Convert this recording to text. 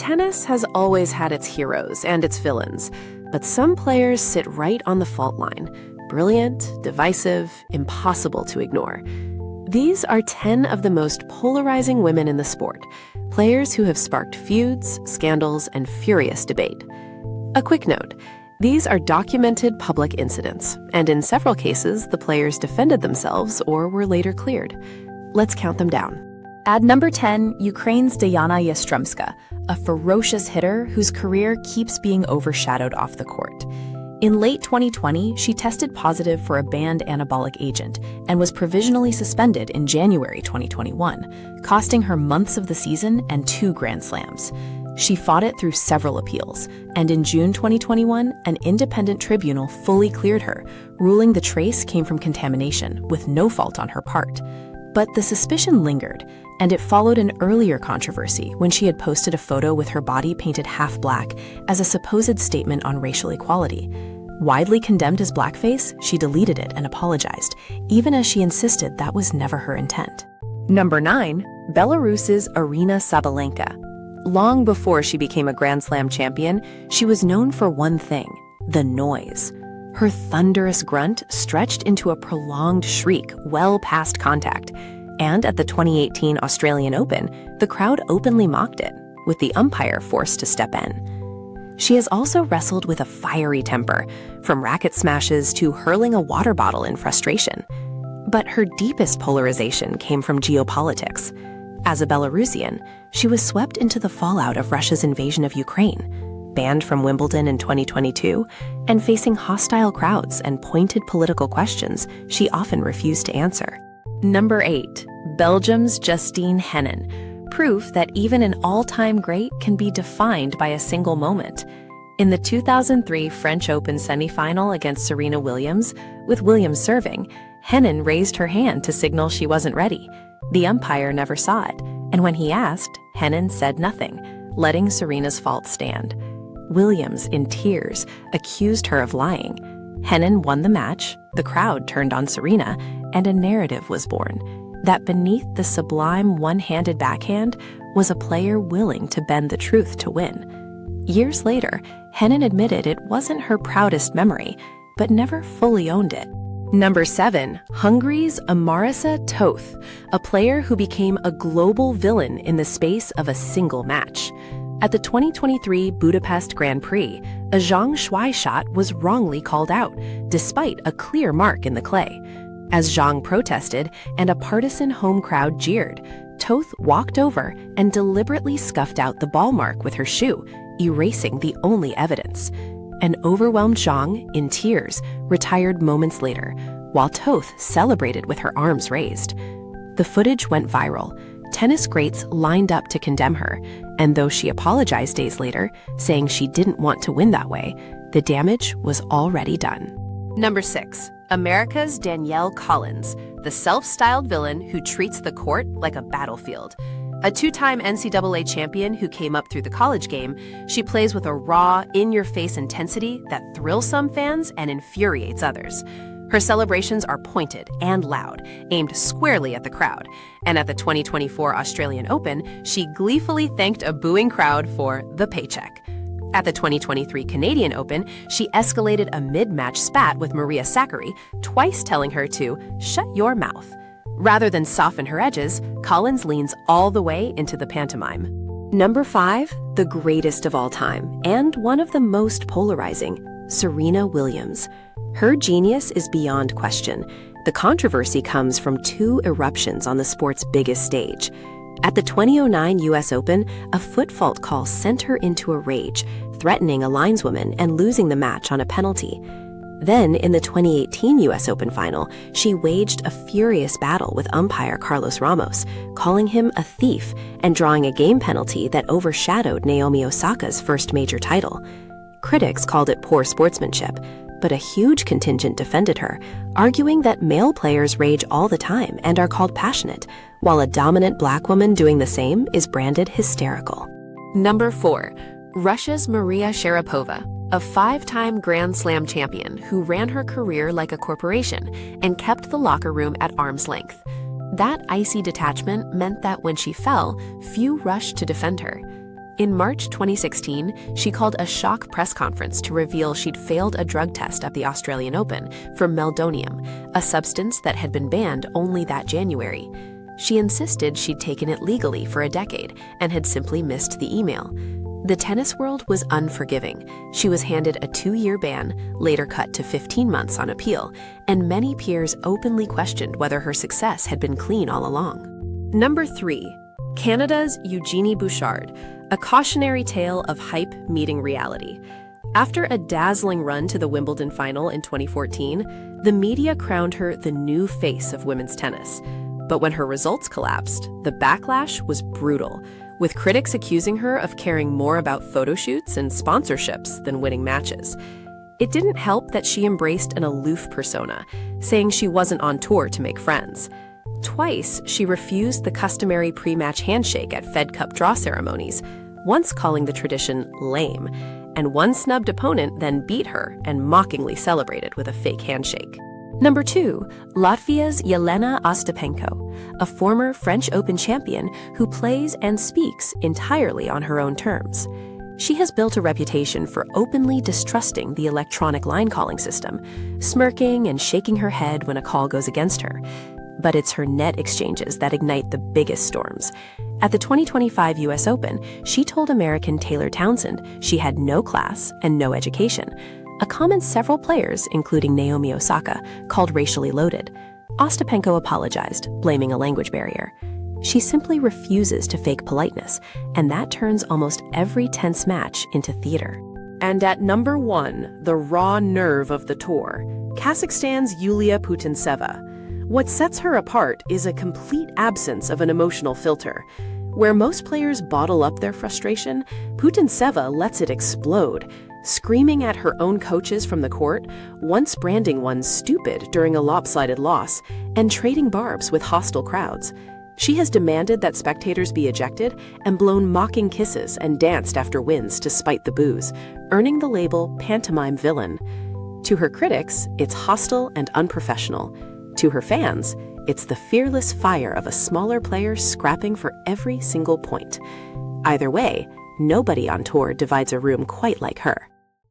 Tennis has always had its heroes and its villains, but some players sit right on the fault line. Brilliant, divisive, impossible to ignore. These are 10 of the most polarizing women in the sport, players who have sparked feuds, scandals, and furious debate. A quick note, these are documented public incidents, and in several cases, the players defended themselves or were later cleared. Let's count them down. At number 10, Ukraine's Dayana Yastremska, a ferocious hitter whose career keeps being overshadowed off the court. In late 2020, she tested positive for a banned anabolic agent and was provisionally suspended in January 2021, costing her months of the season and 2 Grand Slams. She fought it through several appeals, and in June 2021, an independent tribunal fully cleared her, ruling the trace came from contamination, with no fault on her part. But the suspicion lingered, and it followed an earlier controversy when she had posted a photo with her body painted half black as a supposed statement on racial equality. Widely condemned as blackface, she deleted it and apologized, even as she insisted that was never her intent. Number 9, Belarus's Aryna Sabalenka. Long before she became a Grand Slam champion, she was known for one thing: the noise. Her thunderous grunt stretched into a prolonged shriek well past contact. And at the 2018 Australian Open, the crowd openly mocked it, with the umpire forced to step in. She has also wrestled with a fiery temper, from racket smashes to hurling a water bottle in frustration. But her deepest polarization came from geopolitics. As a Belarusian, she was swept into the fallout of Russia's invasion of Ukraine, banned from Wimbledon in 2022, and facing hostile crowds and pointed political questions she often refused to answer. Number 8, Belgium's Justine Henin, proof that even an all-time great can be defined by a single moment. In the 2003 French Open semifinal against Serena Williams, with Williams serving, Henin raised her hand to signal she wasn't ready. The umpire never saw it, and when he asked, Henin said nothing, letting Serena's fault stand. Williams, in tears, accused her of lying. Henin won the match, the crowd turned on Serena, and a narrative was born, that beneath the sublime one-handed backhand was a player willing to bend the truth to win. Years later, Henin admitted it wasn't her proudest memory, but never fully owned it. Number 7, Hungary's Amarissa Tóth, a player who became a global villain in the space of a single match. At the 2023 Budapest Grand Prix, a zhang shuai shot was wrongly called out, despite a clear mark in the clay. As Zhang protested and a partisan home crowd jeered, Tóth walked over and deliberately scuffed out the ball mark with her shoe, erasing the only evidence. An overwhelmed Zhang, in tears, retired moments later, while Tóth celebrated with her arms raised. The footage went viral. Tennis greats lined up to condemn her, and though she apologized days later, saying she didn't want to win that way, the damage was already done. Number 6, America's Danielle Collins, the self-styled villain who treats the court like a battlefield. A 2-time NCAA champion who came up through the college game, she plays with a raw, in-your-face intensity that thrills some fans and infuriates others. Her celebrations are pointed and loud, aimed squarely at the crowd. And at the 2024 Australian Open, she gleefully thanked a booing crowd for the paycheck. At the 2023 Canadian Open, she escalated a mid-match spat with Maria Sharapova, twice telling her to shut your mouth. Rather than soften her edges, Collins leans all the way into the pantomime. Number 5, the greatest of all time, and one of the most polarizing, Serena Williams. Her genius is beyond question. The controversy comes from 2 eruptions on the sport's biggest stage. At the 2009 US Open, a foot fault call sent her into a rage, threatening a lineswoman and losing the match on a penalty. Then, in the 2018 US Open final, she waged a furious battle with umpire Carlos Ramos, calling him a thief and drawing a game penalty that overshadowed Naomi Osaka's first major title. Critics called it poor sportsmanship, but a huge contingent defended her, arguing that male players rage all the time and are called passionate, while a dominant black woman doing the same is branded hysterical. Number 4, Russia's Maria Sharapova, a 5-time Grand Slam champion who ran her career like a corporation and kept the locker room at arm's length. That icy detachment meant that when she fell, few rushed to defend her. In March 2016, she called a shock press conference to reveal she'd failed a drug test at the Australian Open for Meldonium, a substance that had been banned only that January. She insisted she'd taken it legally for a decade and had simply missed the email. The tennis world was unforgiving. She was handed a 2-year ban, later cut to 15 months on appeal, and many peers openly questioned whether her success had been clean all along. Number 3. Canada's Eugenie Bouchard, a cautionary tale of hype meeting reality. After a dazzling run to the Wimbledon final in 2014, the media crowned her the new face of women's tennis. But when her results collapsed, the backlash was brutal, with critics accusing her of caring more about photo shoots and sponsorships than winning matches. It didn't help that she embraced an aloof persona, saying she wasn't on tour to make friends. Twice, she refused the customary pre-match handshake at Fed Cup draw ceremonies, once calling the tradition lame, and one snubbed opponent then beat her and mockingly celebrated with a fake handshake. Number 2, Latvia's Jelena Ostapenko, a former French Open champion who plays and speaks entirely on her own terms. She has built a reputation for openly distrusting the electronic line calling system, smirking and shaking her head when a call goes against her. But it's her net exchanges that ignite the biggest storms. At the 2025 US Open, she told American Taylor Townsend she had no class and no education, a comment several players, including Naomi Osaka, called racially loaded. Ostapenko apologized, blaming a language barrier. She simply refuses to fake politeness, and that turns almost every tense match into theater. And at number 1, the raw nerve of the tour, Kazakhstan's Yulia Putintseva. What sets her apart is a complete absence of an emotional filter. Where most players bottle up their frustration, Putintseva lets it explode, screaming at her own coaches from the court, once branding one stupid during a lopsided loss, and trading barbs with hostile crowds. She has demanded that spectators be ejected and blown mocking kisses and danced after wins to spite the boos, earning the label pantomime villain. To her critics, it's hostile and unprofessional. To her fans, it's the fearless fire of a smaller player scrapping for every single point. Either way, nobody on tour divides a room quite like her.